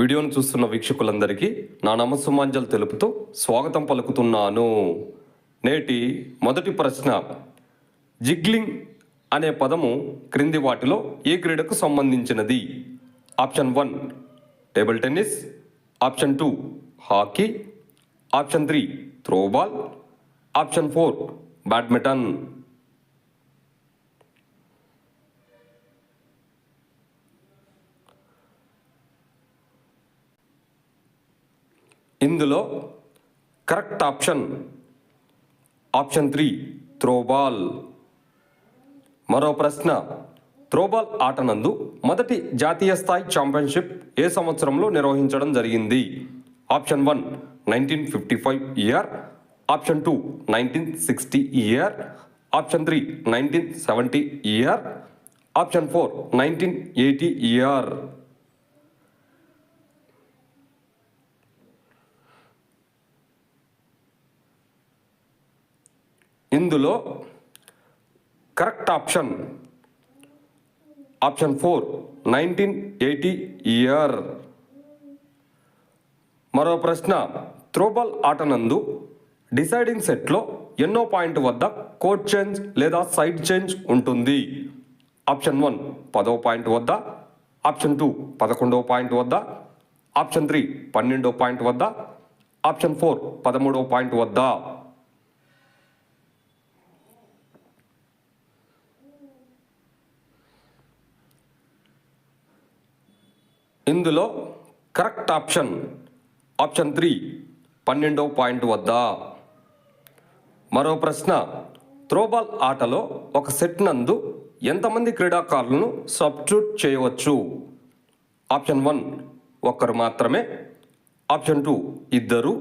వీడియోను చూస్తున్న వీక్షకులందరికీ నా నమస్సుమాంజలు తెలుపుతూ స్వాగతం పలుకుతున్నాను. నేటి మొదటి ప్రశ్న, జిగ్లింగ్ అనే పదము క్రింది వాటిలో ఏ క్రీడకు సంబంధించినది? Option 1 table tennis, option 2 hockey, option 3 throwball, option 4 badminton. ఇందులో కరెక్ట్ ఆప్షన్ 3 త్రోబాల్. మరో ప్రశ్న, త్రోబాల్ ఆటనందు మొదటి జాతీయ స్థాయి ఛాంపియన్షిప్ ఏ సంవత్సరంలో నిర్వహించడం జరిగింది? Option 1 1955 year, option 2 1960 year, option 3 1970 year, option 4 1980 year. ఇందులో కరెక్ట్ ఆప్షన్ 4 1980 ఇయర్. మరో ప్రశ్న, త్రోబాల్ ఆటనందు డిసైడింగ్ సెట్లో ఎన్నో పాయింట్ వద్ద కోర్ట్ చేంజ్ లేదా సైడ్ చేంజ్ ఉంటుంది? ఆప్షన్ 1 10వ పాయింట్ వద్ద, ఆప్షన్ 2 11వ పాయింట్ వద్ద, ఆప్షన్ 3 12వ పాయింట్ వద్ద, ఆప్షన్ 4 13వ పాయింట్ వద్ద. ఇందులో కరెక్ట్ ఆప్షన్ 3 12వ పాయింట్ వద్ద. మరో ప్రశ్న, త్రోబాల్ ఆటలో ఒక సెట్ నందు ఎంతమంది క్రీడాకారులను సబ్స్టిట్యూట్ చేయవచ్చు? ఆప్షన్ 1 ఒక్కరు మాత్రమే, ఆప్షన్ 2 2,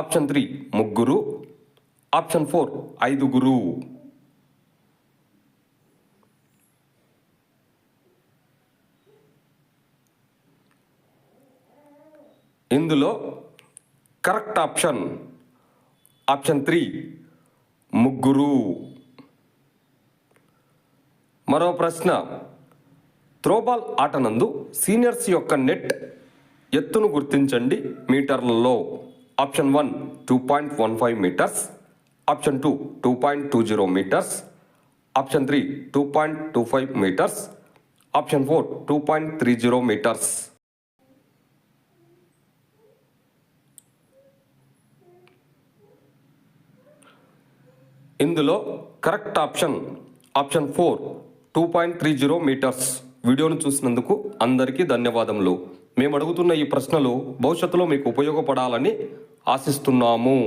ఆప్షన్ 3 3, ఆప్షన్ 4 5. ఇందులో కరెక్ట్ ఆప్షన్ 3 3. మరో ప్రశ్న, త్రోబాల్ ఆటనందు సీనియర్స్ యొక్క నెట్ ఎత్తును గుర్తించండి మీటర్లలో. Option 1 2.15 metres, option 2 2.20 metres, option 3 2.25 metres, option 4 2.30 metres. ఇందులో కరెక్ట్ ఆప్షన్ 4 2.30 మీటర్స్. వీడియోను చూసినందుకు అందరికీ ధన్యవాదములు. మేము అడుగుతున్న ఈ ప్రశ్నలు భవిష్యత్తులో మీకు ఉపయోగపడాలని ఆశిస్తున్నాము.